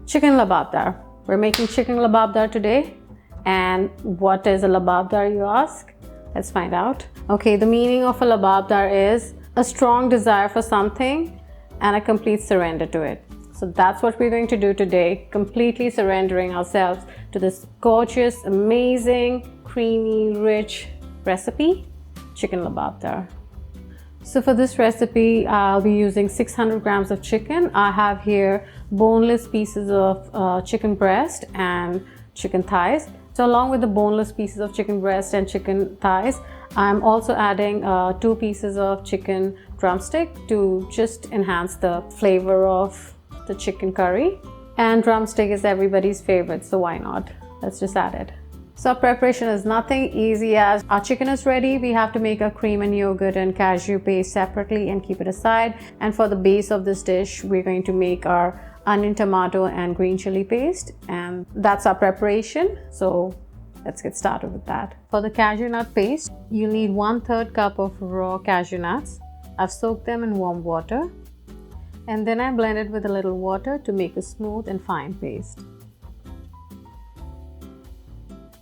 Chicken lababdar. We're making chicken lababdar today. And what is a lababdar, you ask? Let's find out. Okay, the meaning of a lababdar is a strong desire for something and a complete surrender to it. So that's what we're going to do today, completely surrendering ourselves to this gorgeous, amazing, creamy, rich recipe, chicken lababdar. So for this recipe, I'll be using 600 grams of chicken. I have here boneless pieces of chicken breast and chicken thighs. So along with the boneless pieces of chicken breast and chicken thighs, I'm also adding 2 pieces of chicken drumstick to just enhance the flavor of the chicken curry. And drumstick is everybody's favorite, so why not? Let's just add it. So our preparation is nothing easy as our chicken is ready. We have to make our cream and yogurt and cashew paste separately and keep it aside. And for the base of this dish, we're going to make our onion, tomato and green chili paste, and that's our preparation. So let's get started with that. For the cashew nut paste, you'll need 1/3 cup of raw cashew nuts. I've soaked them in warm water and then I blended with a little water to make a smooth and fine paste.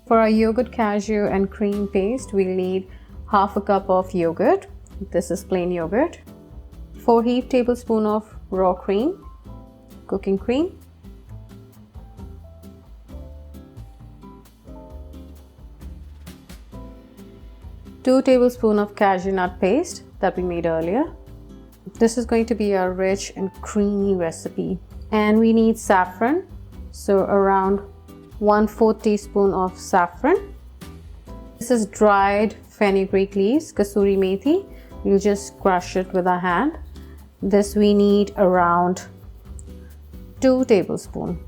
For our yogurt, cashew and cream paste, we'll need 1/2 cup of yogurt. This is plain yogurt. 4 heaped tablespoons of raw cream, cooking cream. 2 tablespoons of cashew nut paste that we made earlier. This is going to be our rich and creamy recipe. And we need saffron, so around 1/4 teaspoon of saffron. This is dried fenugreek leaves, Kasoori methi. We'll just crush it with our hand. This we need around 2 tablespoons.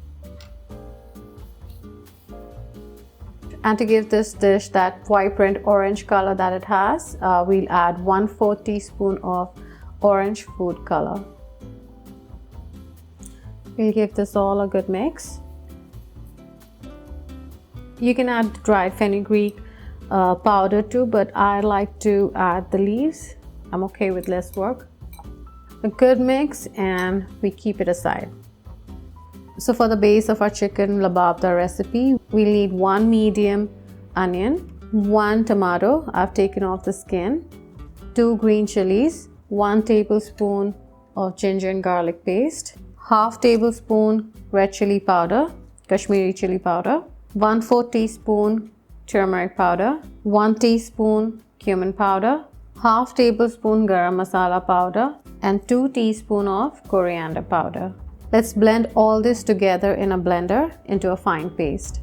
And to give this dish that vibrant orange color that it has, we'll add 1/4 teaspoon of orange food color. We'll give this all a good mix. You can add dried fenugreek powder too, but I like to add the leaves. I'm okay with less work. A good mix and we keep it aside. So for the base of our chicken lababdar recipe, we'll need 1 medium onion, 1 tomato, I've taken off the skin, 2 green chillies, 1 tablespoon of ginger and garlic paste, 1/2 tablespoon red chili powder, Kashmiri chili powder, 1/4 teaspoon turmeric powder, 1 teaspoon cumin powder, 1/2 tablespoon garam masala powder, and 2 teaspoons of coriander powder. Let's blend all this together in a blender into a fine paste.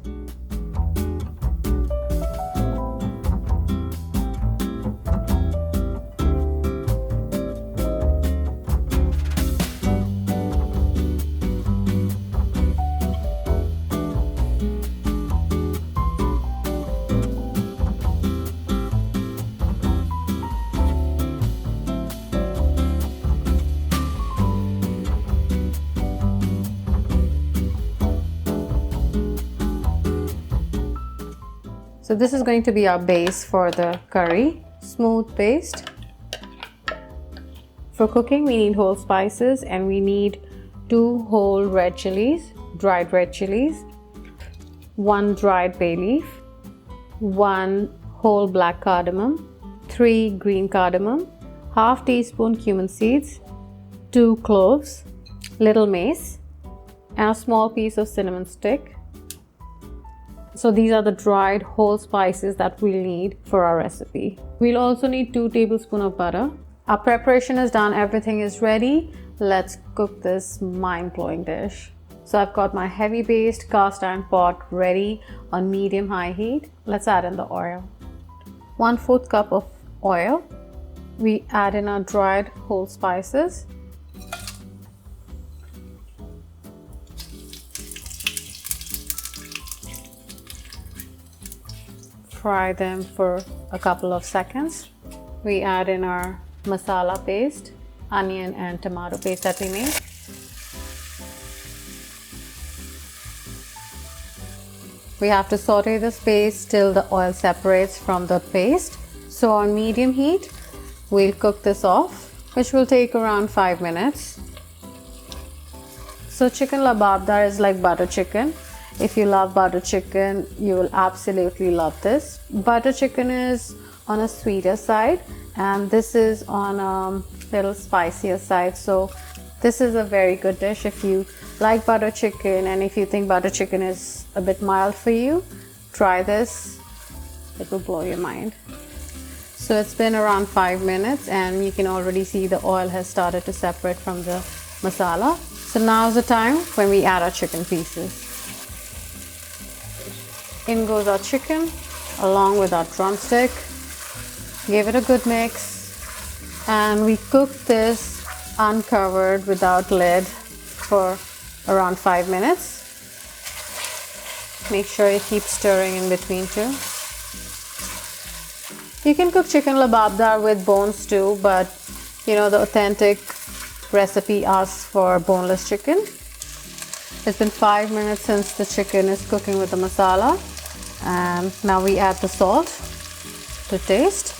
So this is going to be our base for the curry, smooth paste. For cooking, we need whole spices and we need 2 whole red chilies, dried red chilies, 1 dried bay leaf, 1 whole black cardamom, 3 green cardamom, 1/2 teaspoon cumin seeds, 2 cloves, little mace, and a small piece of cinnamon stick. So these are the dried whole spices that we'll need for our recipe. We'll also need 2 tablespoons of butter. Our preparation is done, everything is ready. Let's cook this mind-blowing dish. So I've got my heavy based cast iron pot ready on medium-high heat. Let's add in the oil. 1/4 cup of oil. We add in our dried whole spices. Fry them for a couple of seconds. We add in our masala paste, onion and tomato paste that we made. We have to saute this paste till the oil separates from the paste. So on medium heat, we'll cook this off, which will take around 5 minutes. So chicken lababdar is like butter chicken. If you love butter chicken, you will absolutely love this. Butter chicken is on a sweeter side and this is on a little spicier side. So this is a very good dish if you like butter chicken, and if you think butter chicken is a bit mild for you, try this. It will blow your mind. So it's been around 5 minutes and you can already see the oil has started to separate from the masala. So now's the time when we add our chicken pieces. In goes our chicken along with our drumstick. Give it a good mix and we cook this uncovered without lid for around 5 minutes. Make sure you keep stirring in between too. You can cook chicken lababdar with bones too, but you know the authentic recipe asks for boneless chicken. It's been 5 minutes since the chicken is cooking with the masala, and now we add the salt to taste.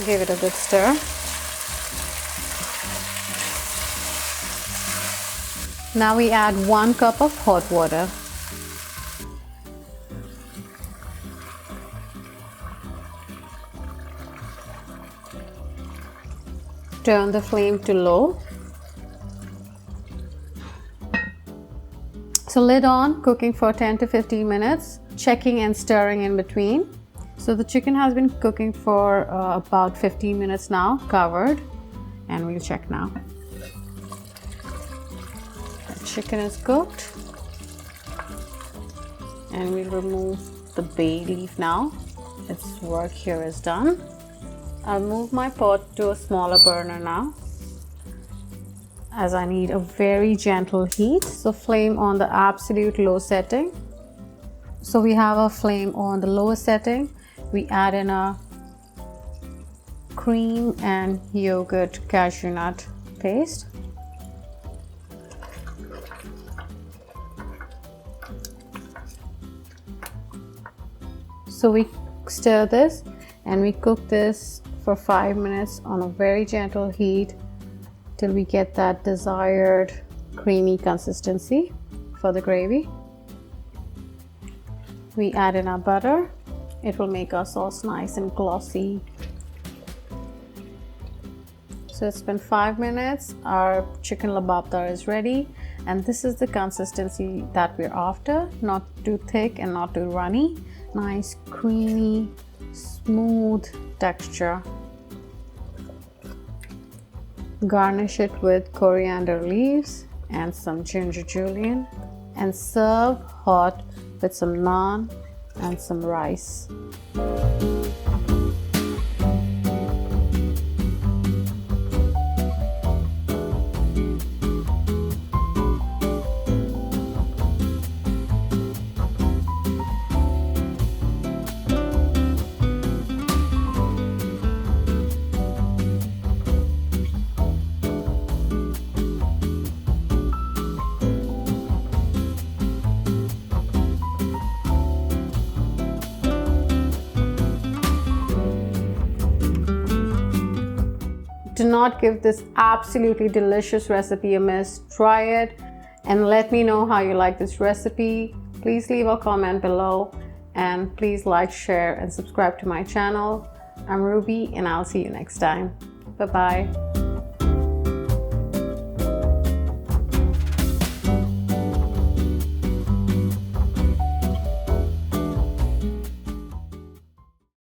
Give it a good stir. Now we add 1 cup of hot water. Turn the flame to low. So lid on, cooking for 10 to 15 minutes, checking and stirring in between. So the chicken has been cooking for about 15 minutes now, covered, and we'll check now. The chicken is cooked, and we'll remove the bay leaf now. Its work here is done. I'll move my pot to a smaller burner now, as I need a very gentle heat. So flame on the absolute low setting. So we have a flame on the lowest setting. We add in a cream and yogurt cashew nut paste. So we stir this and we cook this for 5 minutes on a very gentle heat till we get that desired creamy consistency for the gravy. We add in our butter. It will make our sauce nice and glossy. So it's been 5 minutes. Our chicken lababdar is ready, and this is the consistency that we're after. Not too thick and not too runny. Nice creamy, smooth texture. Garnish it with coriander leaves and some ginger julienne, and serve hot with some naan and some rice. Do not give this absolutely delicious recipe a miss. Try it and let me know how you like this recipe. Please leave a comment below, and please like, share, and subscribe to my channel. I'm Ruby, and I'll see you next time. Bye-bye.